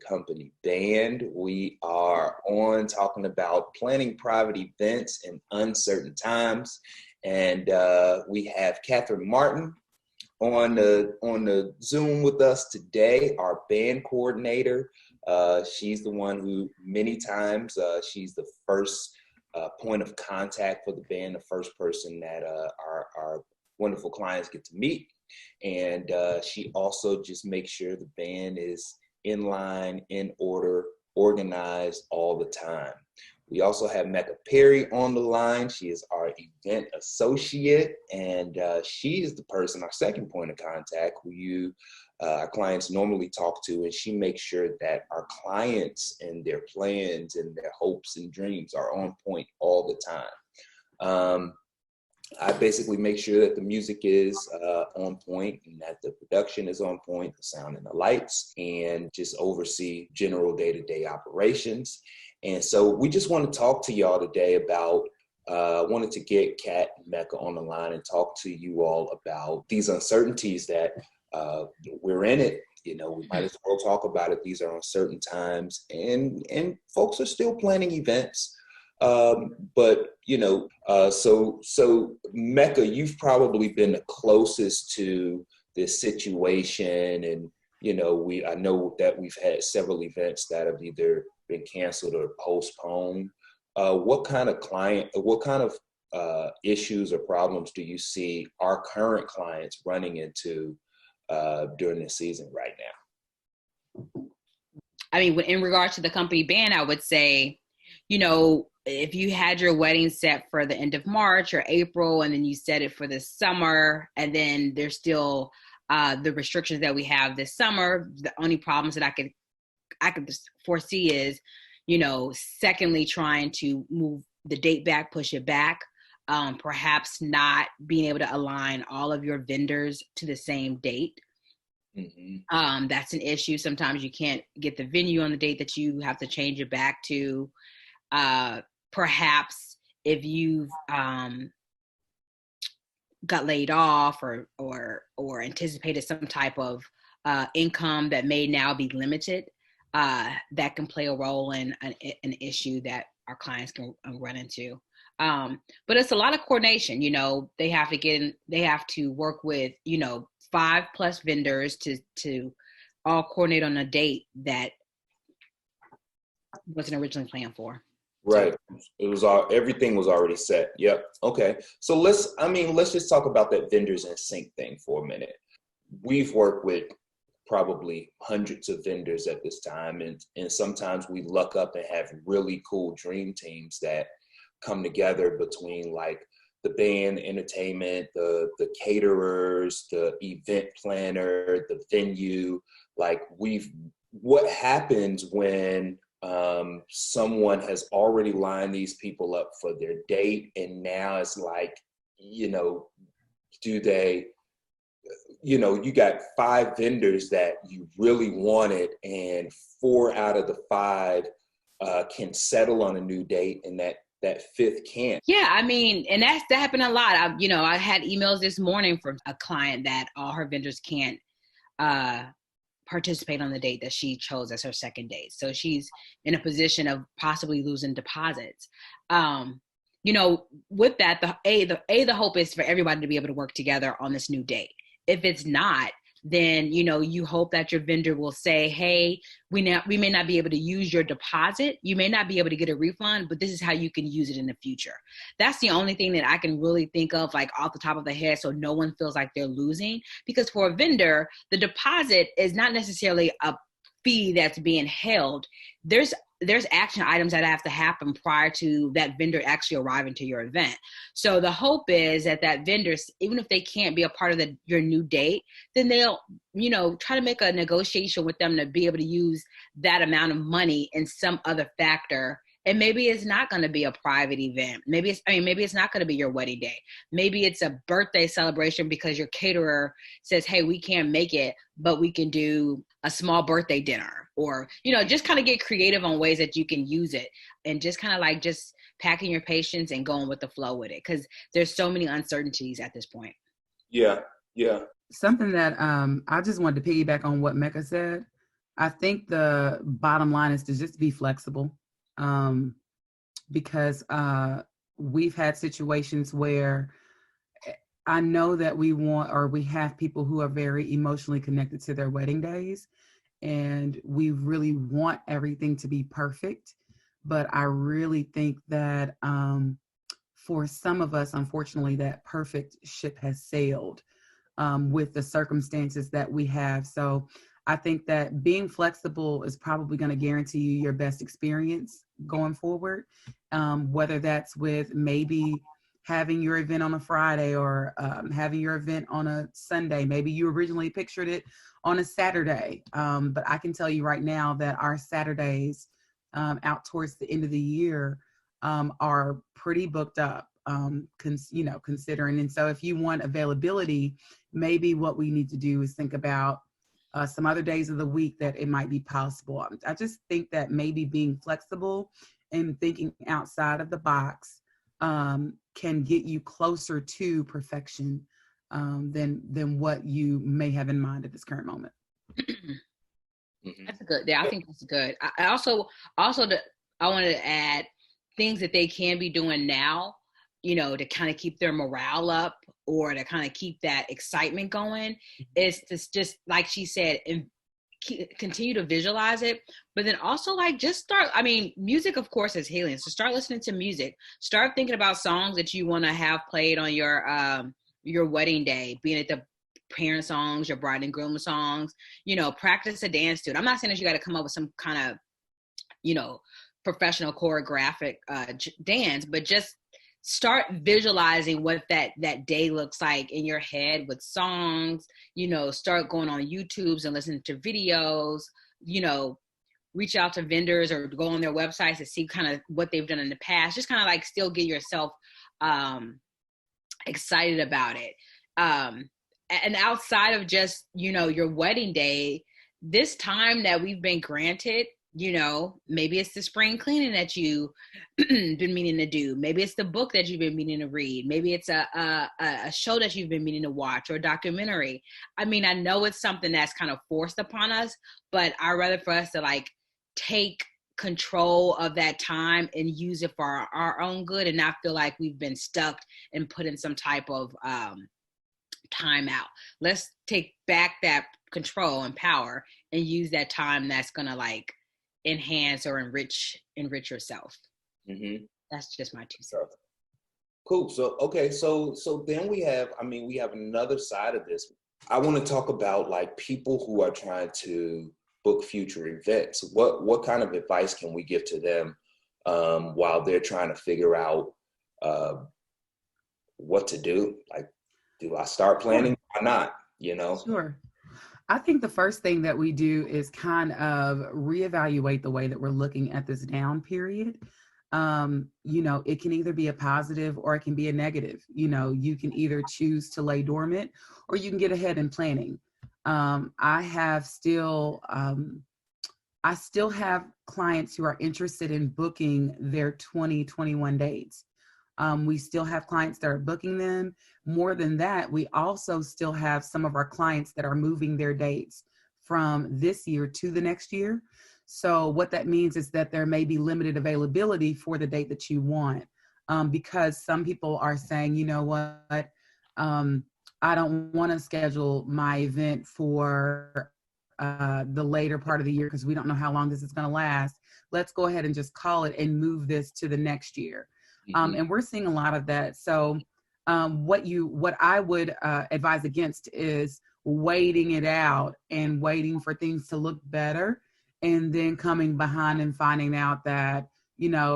company band. We are on talking about planning private events in uncertain times. And we have Catherine Martin on the Zoom with us today, our band coordinator. She's the one who many times, she's the first point of contact for the band, the first person that our wonderful clients get to meet. And she also just makes sure the band is in line, in order, organized all the time. We also have Mecca Perry on the line. She is our event associate, and she is the person, our second point of contact, who our clients normally talk to, and she makes sure that our clients and their plans and their hopes and dreams are on point all the time. I basically make sure that the music is on point and that the production is on point, the sound and the lights, and just oversee general day-to-day operations. And so we just want to talk to y'all today about, wanted to get Kat and Mecca on the line and talk to you all about these uncertainties that we're in it. You know, we might as well talk about it. These are uncertain times, and folks are still planning events. But, you know, so Mecca, you've probably been the closest to this situation. And, you know, I know that we've had several events that have either been canceled or postponed. What kind of issues or problems do you see our current clients running into during this season right now? I mean, in regards to the company band, I would say, you know, if you had your wedding set for the end of March or April, and then you set it for the summer, and then there's still the restrictions that we have this summer, the only problems that I could foresee is, you know, secondly, trying to move the date back, push it back, perhaps not being able to align all of your vendors to the same date. Mm-hmm. That's an issue. Sometimes you can't get the venue on the date that you have to change it back to. Perhaps if you've got laid off or anticipated some type of income that may now be limited, that can play a role in an issue that our clients can run into. But it's a lot of coordination. You know, they have to work with, you know, 5+ vendors to all coordinate on a date that wasn't originally planned for. Right. It was everything was already set. Yep. Okay. So let's just talk about that vendors in sync thing for a minute. We've worked with probably hundreds of vendors at this time, and sometimes we luck up and have really cool dream teams that come together between like the band, entertainment, the caterers, the event planner, the venue. Like what happens when someone has already lined these people up for their date, and now it's like, you know, you got 5 vendors that you really wanted, and 4 out of the 5 can settle on a new date, and that 5th can't. Yeah, I mean, and that happened a lot. I had emails this morning from a client that all her vendors can't participate on the date that she chose as her second date. So she's in a position of possibly losing deposits. You know, with that, the hope is for everybody to be able to work together on this new date. If it's not, then, you know, you hope that your vendor will say, hey, we may not be able to use your deposit. You may not be able to get a refund, but this is how you can use it in the future. That's the only thing that I can really think of, like off the top of the head, so no one feels like they're losing. Because for a vendor, the deposit is not necessarily a fee that's being held. There's action items that have to happen prior to that vendor actually arriving to your event. So the hope is that vendor, even if they can't be a part of your new date, then they'll, you know, try to make a negotiation with them to be able to use that amount of money in some other factor. And maybe it's not going to be a private event. Maybe it's not going to be your wedding day. Maybe it's a birthday celebration because your caterer says, hey, we can't make it, but we can do a small birthday dinner, or, you know, just kind of get creative on ways that you can use it, and just kind of like just packing your patience and going with the flow with it. Cause there's so many uncertainties at this point. Yeah. Yeah. Something that I just wanted to piggyback on what Mecca said. I think the bottom line is to just be flexible, because we've had situations where I know that we have people who are very emotionally connected to their wedding days, and we really want everything to be perfect. But I really think that for some of us, unfortunately, that perfect ship has sailed with the circumstances that we have. So I think that being flexible is probably going to guarantee you your best experience going forward, whether that's with maybe having your event on a Friday or having your event on a Sunday. Maybe you originally pictured it on a Saturday. But I can tell you right now that our Saturdays out towards the end of the year are pretty booked up, considering. And so if you want availability, maybe what we need to do is think about some other days of the week that it might be possible. I just think that maybe being flexible and thinking outside of the box can get you closer to perfection than what you may have in mind at this current moment. That's a good. Yeah, I think that's good. I also I wanted to add things that they can be doing now, to kind of keep their morale up or to kind of keep that excitement going, is to just, like she said, and continue to visualize it, but then also like just start. I mean, music, of course, is healing. So start listening to music. Start thinking about songs that you want to have played on your wedding day, being at the parent songs, your bride and groom songs. Practice a dance to it. I'm not saying that you got to come up with some kind of, professional choreographic dance, but just start visualizing what that day looks like in your head with songs. Start going on YouTubes and listening to videos. Reach out to vendors or go on their websites to see kind of what they've done in the past. Just kind of like still get yourself excited about it. And outside of just, your wedding day, this time that we've been granted, maybe it's the spring cleaning that you've been meaning to do. Maybe it's the book that you've been meaning to read. Maybe it's a show that you've been meaning to watch, or a documentary. I mean, I know it's something that's kind of forced upon us, but I'd rather for us to like take control of that time and use it for our own good, and not feel like we've been stuck and put in some type of time out. Let's take back that control and power and use that time that's gonna like enhance or enrich yourself. Mm-hmm. That's just my 2 cents. Cool. So okay, so then we have another side of this. I want to talk about like people who are trying to book future events. What kind of advice can we give to them while they're trying to figure out what to do? Like, do I start planning or not? Sure. I think the first thing that we do is kind of reevaluate the way that we're looking at this down period. It can either be a positive or it can be a negative. You can either choose to lay dormant or you can get ahead in planning. I still have clients who are interested in booking their 2021 dates. We still have clients that are booking them. More than that, we also still have some of our clients that are moving their dates from this year to the next year. So what that means is that there may be limited availability for the date that you want, because some people are saying, you know what, I don't want to schedule my event for the later part of the year because we don't know how long this is going to last. Let's go ahead and just call it and move this to the next year. And we're seeing a lot of that. So what I would advise against is waiting it out and waiting for things to look better and then coming behind and finding out that,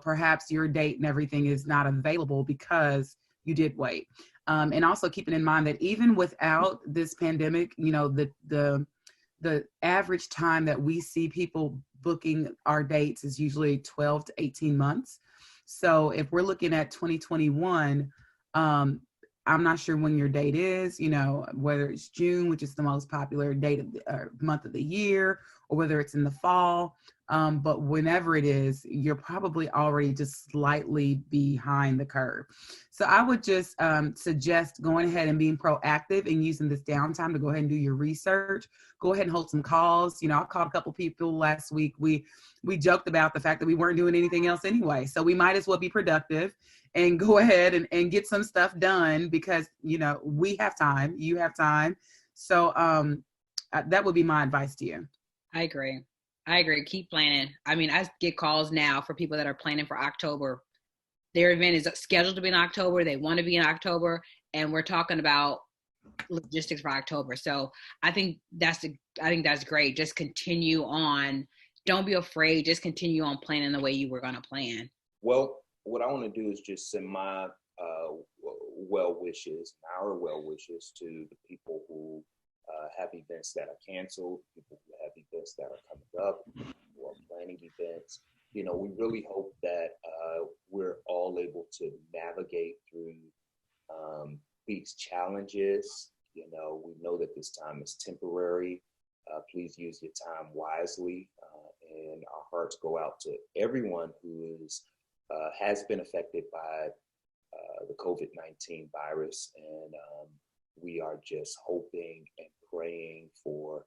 perhaps your date and everything is not available because you did wait. And also keeping in mind that even without this pandemic, the average time that we see people booking our dates is usually 12 to 18 months. So if we're looking at 2021, I'm not sure when your date is, whether it's June, which is the most popular date of month of the year, or whether it's in the fall. But whenever it is, you're probably already just slightly behind the curve. So I would just suggest going ahead and being proactive and using this downtime to go ahead and do your research. Go ahead and hold some calls. You know, I called a couple people last week. We joked about the fact that we weren't doing anything else anyway. So we might as well be productive and go ahead and get some stuff done because, you know, we have time, you have time. So that would be my advice to you. I agree. Keep planning. I mean, I get calls now for people that are planning for October. Their event is scheduled to be in October. They want to be in October, and we're talking about logistics for October. So I think that's great. Just continue on. Don't be afraid. Just continue on planning the way you were going to plan. Well, what I want to do is just send my well wishes to the people who have events that are canceled, people who have events that are coming up, who are planning events. You know, we really hope that we're all able to navigate through these challenges. You know, we know that this time is temporary. Please use your time wisely, and our hearts go out to everyone who has been affected by the COVID-19 virus, and we are just hoping and praying for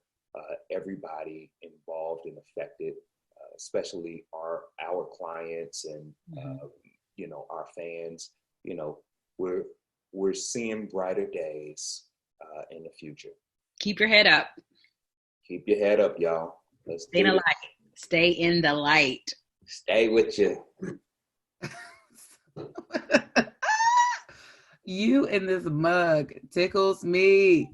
everybody involved and affected, especially our clients and you know, our fans. You know, we're seeing brighter days in the future. Keep your head up. Keep your head up, y'all. Let's stay in the light. Stay in the light. Stay with you. You in this mug tickles me.